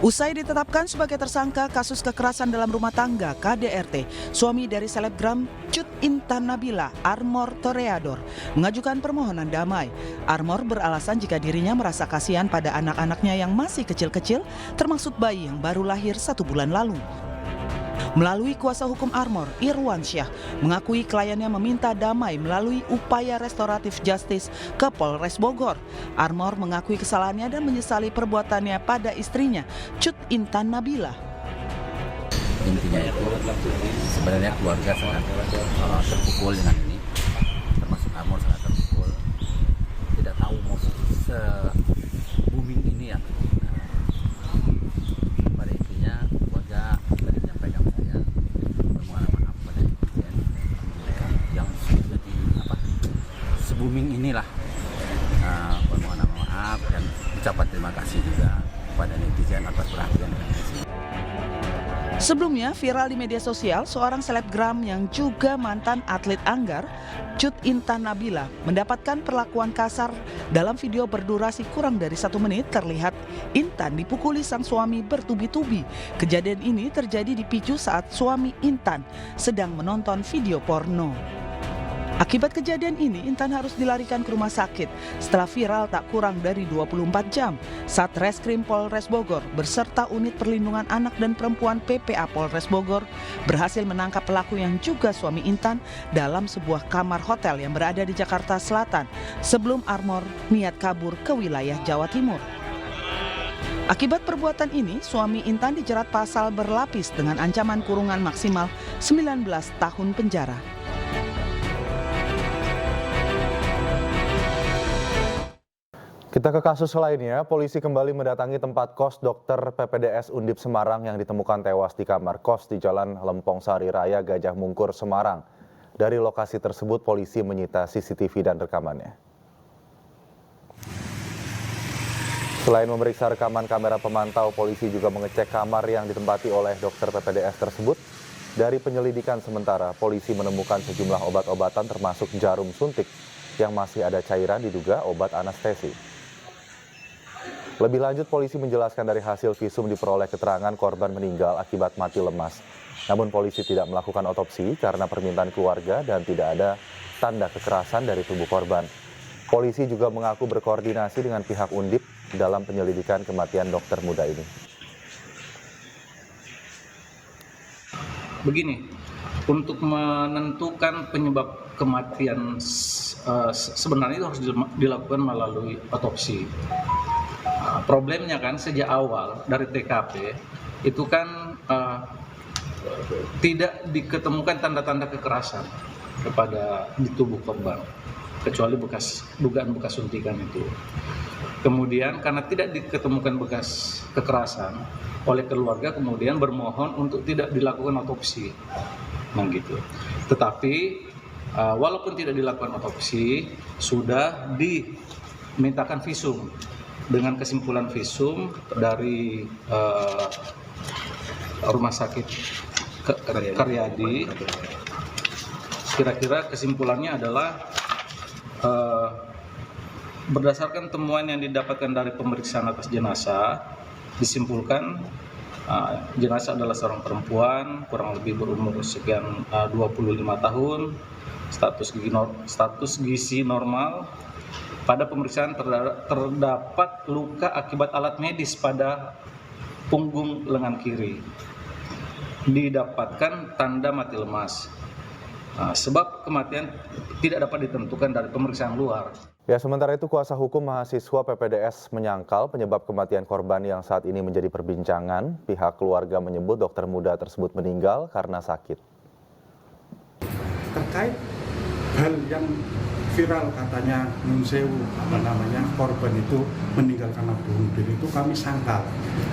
Usai ditetapkan sebagai tersangka kasus kekerasan dalam rumah tangga KDRT, suami dari selebgram Cut Intan Nabila, Armor Toreador, mengajukan permohonan damai. Armor beralasan jika dirinya merasa kasihan pada anak-anaknya yang masih kecil-kecil, termasuk bayi yang baru lahir 1 bulan lalu. Melalui kuasa hukum Armor, Irwan Syah mengakui kliennya meminta damai melalui upaya restoratif justice ke Polres Bogor. Armor mengakui kesalahannya dan menyesali perbuatannya pada istrinya, Cut Intan Nabila. Intinya itu sebenarnya keluarga sangat terpukul dengan ini, termasuk Armor sangat terpukul. Tidak tahu mau se-booming ini ya. Pada intinya keluarga tadi menyampaikan saya permohonan maaf pada netizen yang sudah di se-booming inilah. Permohonan maaf dan ucapan terima kasih juga kepada netizen atas perhatian dan kasih. Sebelumnya viral di media sosial, seorang selebgram yang juga mantan atlet anggar, Cut Intan Nabila, mendapatkan perlakuan kasar. Dalam video berdurasi kurang dari 1 menit terlihat Intan dipukuli sang suami bertubi-tubi. Kejadian ini terjadi dipicu saat suami Intan sedang menonton video porno. Akibat kejadian ini, Intan harus dilarikan ke rumah sakit setelah viral tak kurang dari 24 jam. Satreskrim Polres Bogor beserta unit perlindungan anak dan perempuan PPA Polres Bogor berhasil menangkap pelaku yang juga suami Intan dalam sebuah kamar hotel yang berada di Jakarta Selatan sebelum Armor niat kabur ke wilayah Jawa Timur. Akibat perbuatan ini, suami Intan dijerat pasal berlapis dengan ancaman kurungan maksimal 19 tahun penjara. Kita ke kasus lainnya, polisi kembali mendatangi tempat kos dokter PPDS Undip Semarang yang ditemukan tewas di kamar kos di Jalan Lempong Sari Raya, Gajah Mungkur, Semarang. Dari lokasi tersebut, polisi menyita CCTV dan rekamannya. Selain memeriksa rekaman kamera pemantau, polisi juga mengecek kamar yang ditempati oleh dokter PPDS tersebut. Dari penyelidikan sementara, polisi menemukan sejumlah obat-obatan termasuk jarum suntik yang masih ada cairan diduga obat anestesi. Lebih lanjut, polisi menjelaskan dari hasil visum diperoleh keterangan korban meninggal akibat mati lemas. Namun polisi tidak melakukan otopsi karena permintaan keluarga dan tidak ada tanda kekerasan dari tubuh korban. Polisi juga mengaku berkoordinasi dengan pihak Undip dalam penyelidikan kematian dokter muda ini. Begini, untuk menentukan penyebab kematian sebenarnya itu harus dilakukan melalui otopsi. Problemnya kan sejak awal dari TKP itu kan tidak diketemukan tanda-tanda kekerasan di tubuh korban, kecuali dugaan bekas suntikan itu. Kemudian karena tidak diketemukan bekas kekerasan oleh keluarga, kemudian bermohon untuk tidak dilakukan otopsi, gitu. Tetapi walaupun tidak dilakukan otopsi, sudah dimintakan visum. Dengan kesimpulan visum dari Rumah Sakit Karyadi, kira-kira kesimpulannya adalah berdasarkan temuan yang didapatkan dari pemeriksaan atas jenazah, disimpulkan jenazah adalah seorang perempuan kurang lebih berumur sekian 25 tahun, status gizi normal. Pada pemeriksaan terdapat luka akibat alat medis pada punggung lengan kiri. Didapatkan tanda mati lemas. Sebab kematian tidak dapat ditentukan dari pemeriksaan luar. Ya, sementara itu kuasa hukum mahasiswa PPDS menyangkal penyebab kematian korban yang saat ini menjadi perbincangan. Pihak keluarga menyebut dokter muda tersebut meninggal karena sakit. Terkait hal yang viral katanya korban itu meninggal karena bunuh diri, itu kami sangkal.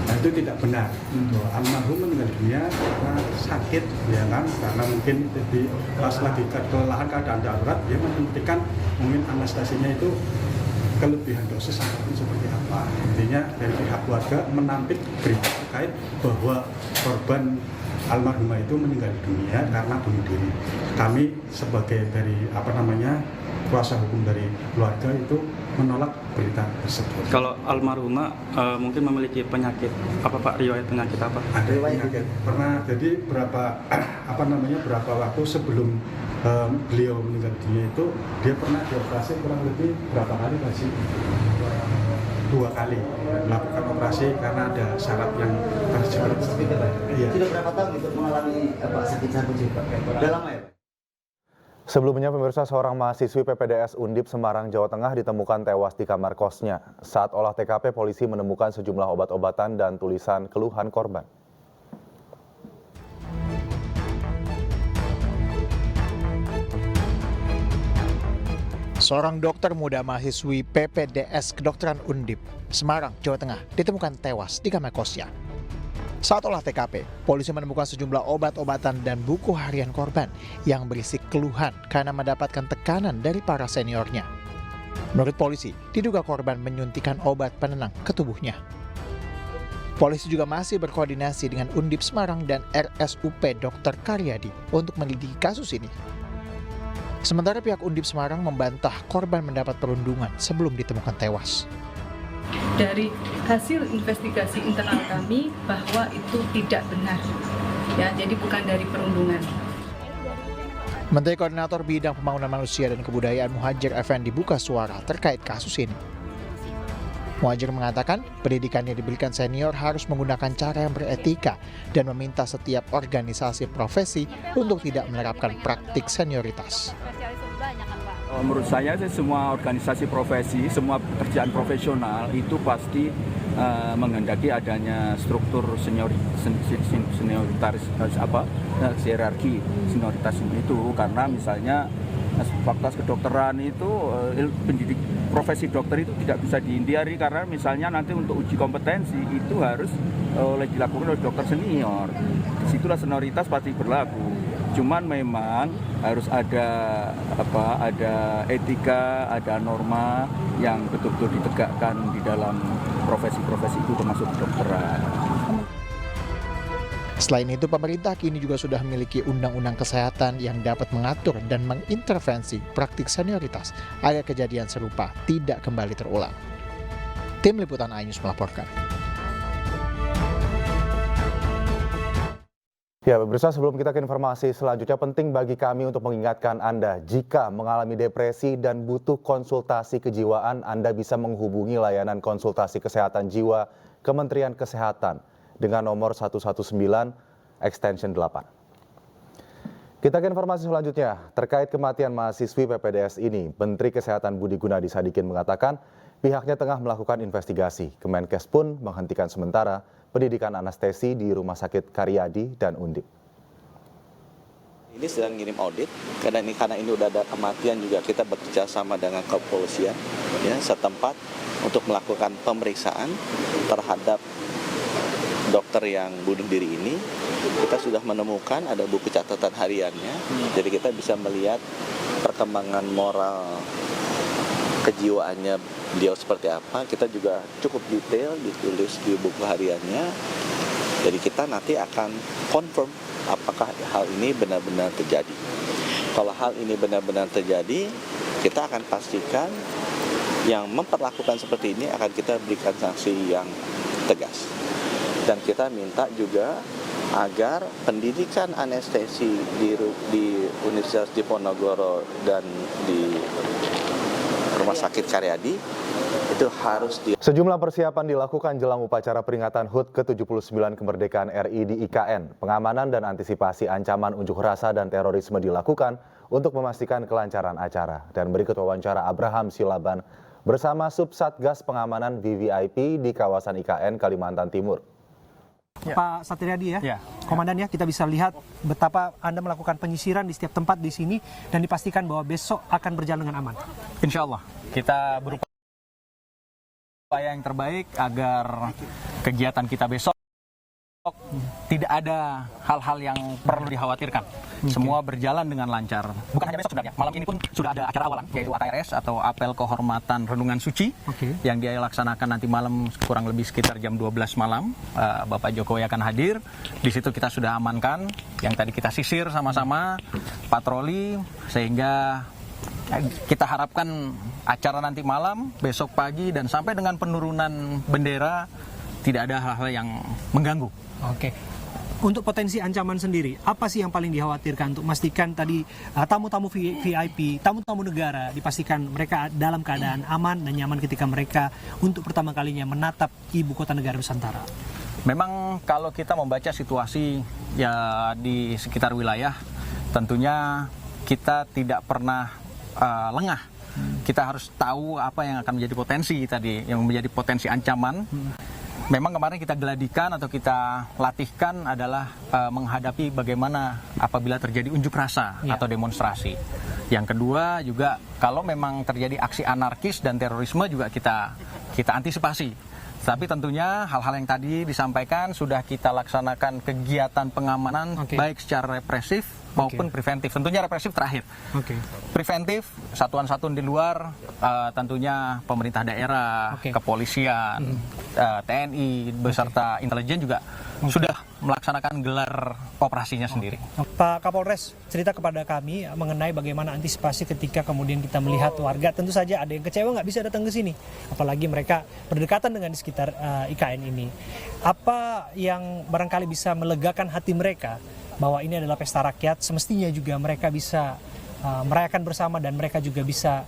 Nah, itu tidak benar. Almarhum meninggal dunia karena sakit, ya kan? Karena mungkin pas lagi kelelahan keadaan darurat, dia menghentikan mungkin anestesinya itu kelebihan dosis ataupun seperti apa. Intinya dari pihak keluarga menampik berita terkait bahwa korban almarhumah itu meninggal dunia karena bunuh diri. Kami sebagai dari kuasa hukum dari keluarga itu menolak berita tersebut. Kalau almarhumah mungkin memiliki penyakit apa Pak, riwayat penyakit apa? Ada penyakit. Pernah jadi berapa waktu sebelum beliau meninggal dunia itu dia pernah dioperasi kurang lebih berapa kali Pak sih? 2 kali melakukan operasi karena ada syarat yang harus diperiksa. Sudah berapa tahun itu mengalami sakit samping Pak? Udah lama ya? Sebelumnya, pemirsa, seorang mahasiswi PPDS Undip Semarang, Jawa Tengah ditemukan tewas di kamar kosnya. Saat olah TKP, polisi menemukan sejumlah obat-obatan dan tulisan keluhan korban. Seorang dokter muda mahasiswi PPDS Kedokteran Undip, Semarang, Jawa Tengah, ditemukan tewas di kamar kosnya. Saat olah TKP, polisi menemukan sejumlah obat-obatan dan buku harian korban yang berisi keluhan karena mendapatkan tekanan dari para seniornya. Menurut polisi, diduga korban menyuntikkan obat penenang ke tubuhnya. Polisi juga masih berkoordinasi dengan Undip Semarang dan RSUP Dr. Karyadi untuk menyelidiki kasus ini. Sementara pihak Undip Semarang membantah korban mendapat perundungan sebelum ditemukan tewas. Dari hasil investigasi internal kami bahwa itu tidak benar, ya, jadi bukan dari perundungan. Menteri Koordinator Bidang Pembangunan Manusia dan Kebudayaan Muhadjir Effendi buka suara terkait kasus ini. Muhadjir mengatakan pendidikan yang diberikan senior harus menggunakan cara yang beretika dan meminta setiap organisasi profesi untuk tidak menerapkan praktik senioritas. Menurut saya sih semua organisasi profesi, semua pekerjaan profesional itu pasti menghendaki adanya struktur senioritas hierarki senioritas itu, karena misalnya fakultas kedokteran itu profesi dokter itu tidak bisa dihindari karena misalnya nanti untuk uji kompetensi itu harus dilakukan oleh dokter senior. Disitulah senioritas pasti berlaku. Cuman memang harus ada etika, ada norma yang betul-betul ditegakkan di dalam profesi-profesi itu termasuk kedokteran. Selain itu, pemerintah kini juga sudah memiliki undang-undang kesehatan yang dapat mengatur dan mengintervensi praktik senioritas agar kejadian serupa tidak kembali terulang. Tim Liputan iNews melaporkan. Ya, pemirsa, sebelum kita ke informasi selanjutnya, penting bagi kami untuk mengingatkan Anda, jika mengalami depresi dan butuh konsultasi kejiwaan, Anda bisa menghubungi layanan konsultasi kesehatan jiwa Kementerian Kesehatan dengan nomor 119 extension 8. Kita ke informasi selanjutnya. Terkait kematian mahasiswi PPDS ini, Menteri Kesehatan Budi Gunadi Sadikin mengatakan pihaknya tengah melakukan investigasi. Kemenkes pun menghentikan sementara pendidikan anestesi di Rumah Sakit Karyadi dan Undip. Ini sedang ngirim audit, karena ini udah ada kematian juga kita bekerja sama dengan kepolisian ya setempat untuk melakukan pemeriksaan terhadap dokter yang bunuh diri ini. Kita sudah menemukan ada buku catatan hariannya, jadi kita bisa melihat perkembangan moral kejiwaannya beliau seperti apa. Kita juga cukup detail ditulis di buku hariannya, jadi kita nanti akan confirm apakah hal ini benar-benar terjadi. Kalau hal ini benar-benar terjadi, kita akan pastikan yang memperlakukan seperti ini akan kita berikan sanksi yang tegas. Dan kita minta juga agar pendidikan anestesi di Universitas Diponegoro dan di Rumah Sakit Karyadi itu harus Sejumlah persiapan dilakukan jelang upacara peringatan HUT ke-79 kemerdekaan RI di IKN. Pengamanan dan antisipasi ancaman unjuk rasa dan terorisme dilakukan untuk memastikan kelancaran acara. Dan berikut wawancara Abraham Silaban bersama Subsatgas Pengamanan VVIP di kawasan IKN Kalimantan Timur. Ya. Pak Satriadi ya, Komandan ya, kita bisa lihat betapa Anda melakukan penyisiran di setiap tempat di sini dan dipastikan bahwa besok akan berjalan dengan aman. Insya Allah, kita berupaya yang terbaik agar kegiatan kita besok tidak ada hal-hal yang perlu dikhawatirkan. Semua berjalan dengan lancar. Bukan hanya besok sebenarnya, malam ini pun sudah ada acara awalan, yaitu AKRS atau Apel Kehormatan Renungan Suci, yang dia laksanakan nanti malam kurang lebih sekitar jam 12 malam. Bapak Jokowi akan hadir. Di situ kita sudah amankan, yang tadi kita sisir sama-sama, patroli, sehingga kita harapkan acara nanti malam, besok pagi, dan sampai dengan penurunan bendera, tidak ada hal-hal yang mengganggu. Oke. Untuk potensi ancaman sendiri, apa sih yang paling dikhawatirkan untuk memastikan tadi tamu-tamu VIP, tamu-tamu negara dipastikan mereka dalam keadaan aman dan nyaman ketika mereka untuk pertama kalinya menatap ibu kota negara Nusantara? Memang kalau kita membaca situasi ya di sekitar wilayah, tentunya kita tidak pernah lengah. Kita harus tahu apa yang akan menjadi potensi tadi, yang menjadi potensi ancaman. Memang kemarin kita geladikan atau kita latihkan adalah menghadapi bagaimana apabila terjadi unjuk rasa atau demonstrasi. Yang kedua juga kalau memang terjadi aksi anarkis dan terorisme juga kita antisipasi. Tapi tentunya hal-hal yang tadi disampaikan sudah kita laksanakan kegiatan pengamanan baik secara represif maupun preventif. Tentunya represif terakhir. Preventif, satuan-satuan di luar, tentunya pemerintah daerah, kepolisian, TNI, beserta intelijen juga sudah melaksanakan gelar operasinya sendiri. Pak Kapolres, cerita kepada kami mengenai bagaimana antisipasi ketika kemudian kita melihat warga. Tentu saja ada yang kecewa nggak bisa datang ke sini. Apalagi mereka berdekatan dengan di sekitar IKN ini. Apa yang barangkali bisa melegakan hati mereka bahwa ini adalah pesta rakyat, semestinya juga mereka bisa merayakan bersama dan mereka juga bisa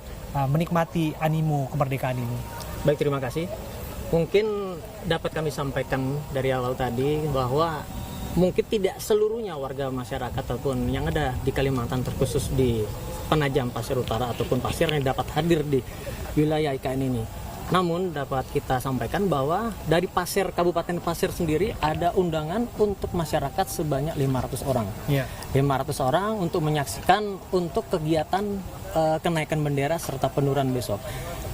menikmati animo kemerdekaan ini. Baik, terima kasih. Mungkin dapat kami sampaikan dari awal tadi bahwa mungkin tidak seluruhnya warga masyarakat ataupun yang ada di Kalimantan, terkhusus di Penajam Pasir Utara ataupun Pasir, yang dapat hadir di wilayah IKN ini. Namun dapat kita sampaikan bahwa dari Pasir, Kabupaten Pasir sendiri ada undangan untuk masyarakat sebanyak 500 orang. 500 orang untuk menyaksikan untuk kegiatan kenaikan bendera serta penurunan besok.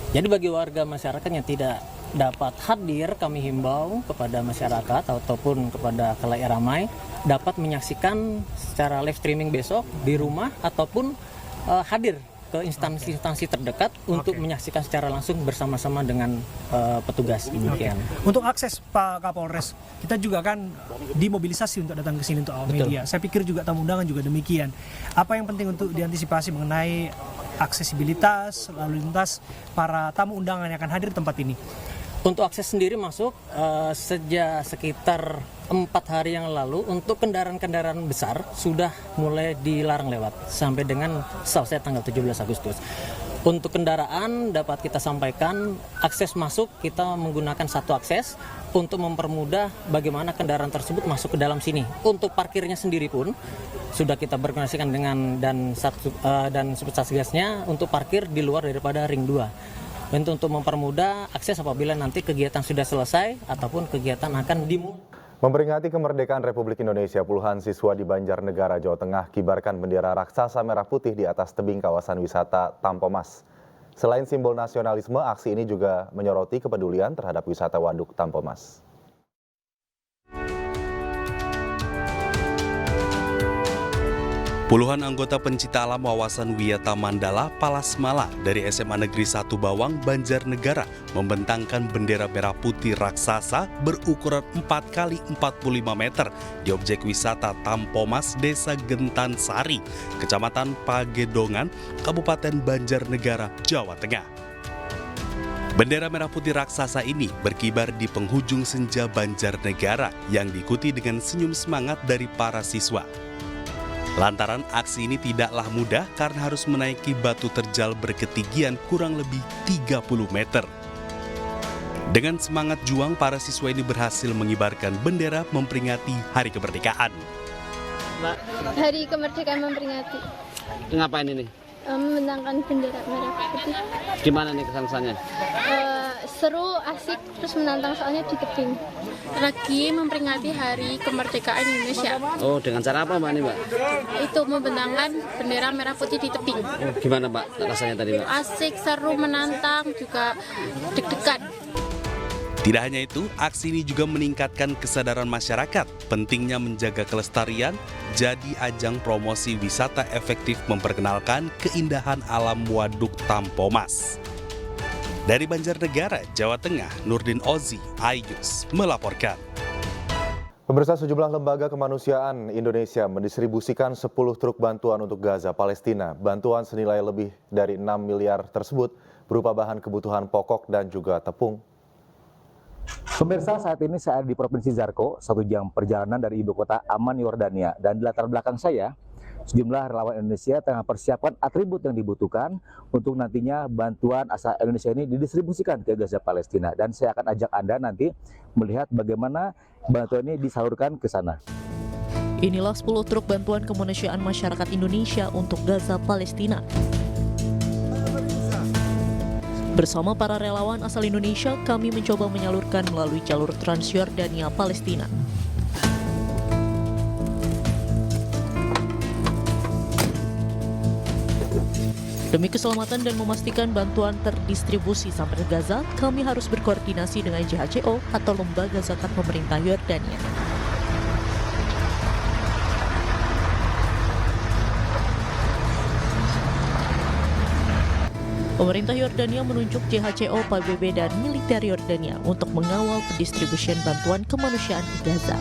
Jadi bagi warga masyarakat yang tidak dapat hadir, kami himbau kepada masyarakat ataupun kepada khalayak ramai dapat menyaksikan secara live streaming besok di rumah ataupun hadir ke instansi-instansi terdekat untuk menyaksikan secara langsung bersama-sama dengan petugas demikian. Untuk akses Pak Kapolres, kita juga kan dimobilisasi untuk datang ke sini untuk awak media. Saya pikir juga tamu undangan juga demikian. Apa yang penting untuk diantisipasi mengenai aksesibilitas, lalu lintas para tamu undangan yang akan hadir di tempat ini? Untuk akses sendiri masuk sejak sekitar 4 hari yang lalu untuk kendaraan-kendaraan besar sudah mulai dilarang lewat sampai dengan selesai tanggal 17 Agustus. Untuk kendaraan dapat kita sampaikan akses masuk kita menggunakan satu akses untuk mempermudah bagaimana kendaraan tersebut masuk ke dalam sini. Untuk parkirnya sendiri pun sudah kita berkoordinasikan dengan dan Satgasnya untuk parkir di luar daripada ring 2. Untuk mempermudah akses apabila nanti kegiatan sudah selesai ataupun kegiatan akan dimulai. Memperingati kemerdekaan Republik Indonesia, puluhan siswa di Banjarnegara, Jawa Tengah kibarkan bendera raksasa merah putih di atas tebing kawasan wisata Tampomas. Selain simbol nasionalisme, aksi ini juga menyoroti kepedulian terhadap wisata Waduk Tampomas. Puluhan anggota pencinta alam wawasan Wiyata Mandala Palasmala dari SMA Negeri 1 Bawang, Banjarnegara membentangkan bendera merah putih raksasa berukuran 4x45 meter di objek wisata Tampomas, Desa Gentansari, Kecamatan Pagedongan, Kabupaten Banjarnegara, Jawa Tengah. Bendera merah putih raksasa ini berkibar di penghujung senja Banjarnegara yang diikuti dengan senyum semangat dari para siswa. Lantaran aksi ini tidaklah mudah karena harus menaiki batu terjal berketinggian kurang lebih 30 meter. Dengan semangat juang, para siswa ini berhasil mengibarkan bendera memperingati Hari Kemerdekaan. Mbak, Hari Kemerdekaan memperingati. Ngapain ini? Membentangkan bendera merah putih. Gimana nih kesan-kesannya? Seru, asik, terus menantang soalnya di tebing. Lagi memperingati Hari Kemerdekaan Indonesia. Oh, dengan cara apa Mbak ini Mbak? Itu membentangkan bendera merah putih di tebing. Oh, gimana Mbak rasanya tadi Mbak? Asik, seru, menantang, juga deg-degan. Tidak hanya itu, aksi ini juga meningkatkan kesadaran masyarakat pentingnya menjaga kelestarian, jadi ajang promosi wisata efektif memperkenalkan keindahan alam Waduk Tampomas. Dari Banjarnegara, Jawa Tengah, Nurdin Ozi, iNews melaporkan. Pemirsa, sejumlah lembaga kemanusiaan Indonesia mendistribusikan 10 truk bantuan untuk Gaza, Palestina. Bantuan senilai lebih dari 6 miliar tersebut berupa bahan kebutuhan pokok dan juga tepung. Pemirsa, saat ini saya ada di Provinsi Zarko, 1 jam perjalanan dari ibu kota Amman, Yordania. Dan di latar belakang saya, sejumlah relawan Indonesia tengah persiapkan atribut yang dibutuhkan untuk nantinya bantuan asal Indonesia ini didistribusikan ke Gaza, Palestina. Dan saya akan ajak Anda nanti melihat bagaimana bantuan ini disalurkan ke sana. Inilah 10 truk bantuan kemanusiaan masyarakat Indonesia untuk Gaza, Palestina. Bersama para relawan asal Indonesia, kami mencoba menyalurkan melalui jalur Transjordania, Palestina. Demi keselamatan dan memastikan bantuan terdistribusi sampai ke Gaza, kami harus berkoordinasi dengan JHCO atau Lembaga Zakat Pemerintah Yordania. Pemerintah Yordania menunjuk JHCO, PBB, dan militer Yordania untuk mengawal pendistribusian bantuan kemanusiaan di Gaza.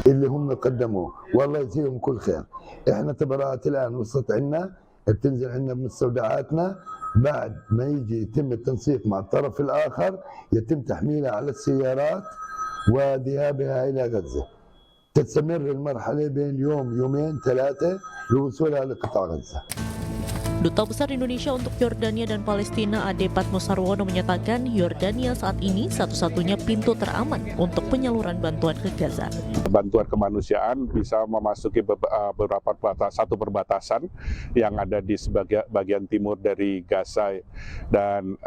اللي هم قدموه والله يجزيهم كل خير. احنا تبرعات الان وصلت عنا بتنزل عنا بمستودعاتنا بعد ما يجي يتم التنسيق مع الطرف الاخر يتم تحميلها على السيارات وذهابها الى غزه. تستمر المرحله بين يوم يومين 3 لوصولها لقطاع غزه. Duta Besar Indonesia untuk Yordania dan Palestina Ade Patmosarwono menyatakan Yordania saat ini satu-satunya pintu teraman untuk penyaluran bantuan ke Gaza. Bantuan kemanusiaan bisa memasuki satu perbatasan yang ada di bagian timur dari Gaza dan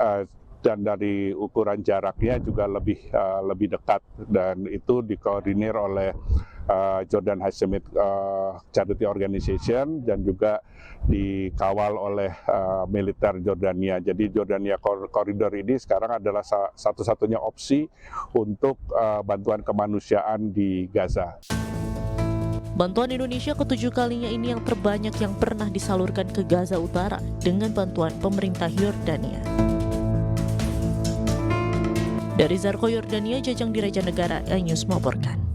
dari ukuran jaraknya juga lebih dekat, dan itu dikoordinir oleh Jordan Hashemite Charity Organization dan juga dikawal oleh militer Jordania. Jadi Jordania Corridor ini sekarang adalah satu-satunya opsi untuk bantuan kemanusiaan di Gaza. Bantuan Indonesia ke-7 kalinya ini yang terbanyak yang pernah disalurkan ke Gaza Utara dengan bantuan pemerintah Yordania. Dari Zarko, Yordania, Jajang Diraja Negara, iNews melaporkan.